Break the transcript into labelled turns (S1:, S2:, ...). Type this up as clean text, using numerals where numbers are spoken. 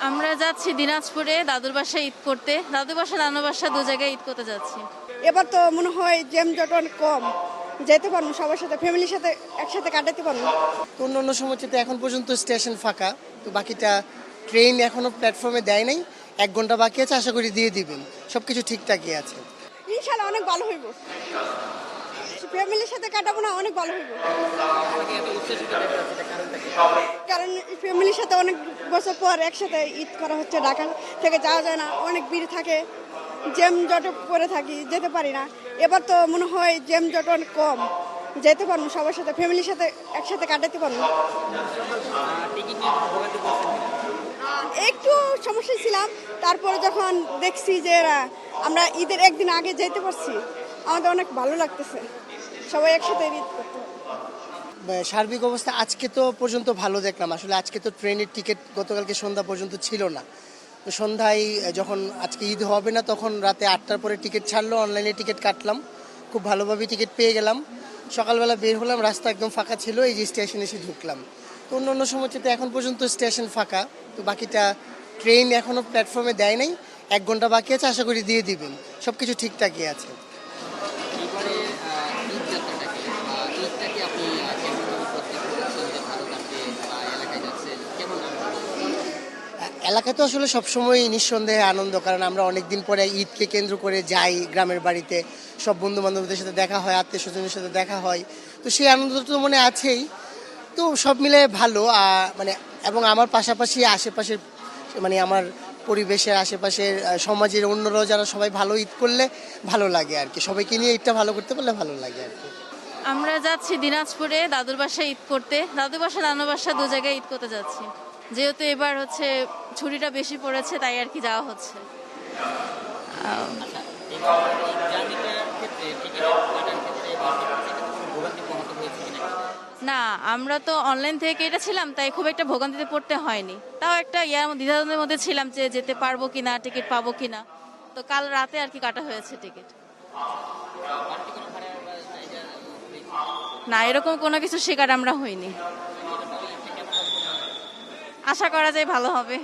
S1: আমরা যাচ্ছি দিনাজপুরে দাদুর বাসায় ঈদ করতে। দাদুর বাসা নানু বাসা দু জায়গায় ঈদ করতে যাচ্ছি।
S2: এবার তো মনে হয় জ্যামজট অনেক কম, যেতে পারবো সবার সাথে, ফ্যামিলির সাথে একসাথে কাটাতে পারবো।
S3: তো অন্য সময় তো এখন পর্যন্ত স্টেশন ফাঁকা, তো বাকিটা ট্রেন এখনো প্ল্যাটফর্মে দেয় নাই। 1 ঘন্টা বাকি আছে, আশা করি দিয়ে দিবেন। সবকিছু ঠিকঠাকই আছে।
S2: ইনশাল্লাহ অনেক ভালো হইব, ফ্যামিলির সাথে কাটাবো না, অনেক ভালো হইব। কারণ ফ্যামিলির সাথে অনেক বছর পর একসাথে ঈদ করা হচ্ছে, ঢাকা থেকে যাওয়া যায় না, অনেক ভিড় থাকে, জ্যাম জটে পড়ে থাকি, যেতে পারি না। এবার তো মনে হয় জ্যাম জট অনেক কম, যেতে পারবো সবার সাথে, ফ্যামিলির সাথে একসাথে কাটাতে পারবো। একটু সমস্যায় ছিলাম, তারপরে যখন দেখছি যে আমরা ঈদের একদিন আগে যেতে পারছি, আমাদের অনেক ভালো লাগতেছে, সবাই একসাথে ঈদ করতে।
S3: সার্বিক অবস্থা আজকে তো পর্যন্ত ভালো দেখলাম। আসলে আজকে তো ট্রেনের টিকিট গতকালকে সন্ধ্যা পর্যন্ত ছিল না, তো সন্ধ্যায় যখন আজকে ঈদ হবে না তখন রাতে 8টার পরে টিকিট ছাড়লো, অনলাইনে টিকিট কাটলাম, খুব ভালোভাবে টিকিট পেয়ে গেলাম। সকালবেলা বের হলাম, রাস্তা একদম ফাঁকা ছিল, এই যে স্টেশনে এসে ঢুকলাম। তো অন্য সময় তো এখন পর্যন্ত স্টেশন ফাঁকা, তো বাকিটা ট্রেন এখনো প্ল্যাটফর্মে দেয় নাই। 1 ঘন্টা বাকি আছে, আশা করি দিয়ে দিবেন। সবকিছু ঠিকঠাকই আছে।
S4: এবারে ঈদ যাত্রাটাকে বা ঈদটাকে আপনি কেমনভাবে প্রত্যেক করছেন যে ভালো কাটবে বা এলাকায় যাচ্ছেন কেমন
S3: এলাকায় তো আসলে সবসময় নিঃসন্দেহে আনন্দ, কারণ আমরা অনেকদিন পরে ঈদকে কেন্দ্র করে যাই গ্রামের বাড়িতে, সব বন্ধু বান্ধবদের সাথে দেখা হয়, আত্মীয় স্বজনের সাথে দেখা হয়, তো সেই আনন্দ তো মনে আছেই। তো সব মিলে ভালো, মানে এবং আমার পাশাপাশি আশেপাশের মানে আমার পরিবেশের আশেপাশের সমাজের অন্যরাও যারা সবাই ভালো ঈদ করলে ভালো লাগে আর কি, সবাইকে নিয়ে ঈদটা ভালো করতে পারলে ভালো লাগে আর কি।
S1: আমরা যাচ্ছি দিনাজপুরে দাদুর বাসায় ঈদ করতে। দাদুর বাসা নানু বাসা দু জায়গায় ঈদ করতে যাচ্ছি, যেহেতু এবার হচ্ছে ছুটিটা বেশি পড়েছে, তাই আর কি যাওয়া হচ্ছে। না, আমরা তো অনলাইন থেকে কেটেছিলাম, তাই খুব একটা ভোগান্তিতে পড়তে হয়নি। তাও একটা দ্বিধাদ্বন্দ্বের মধ্যে ছিলাম যে যেতে পারবো কিনা, টিকিট পাবো কিনা। তো কাল রাতে আর কি কাটা হয়েছে টিকিট। না, এরকম কোনো কিছু শিকার আমরা হইনি। আশা করা যায় ভালো হবে।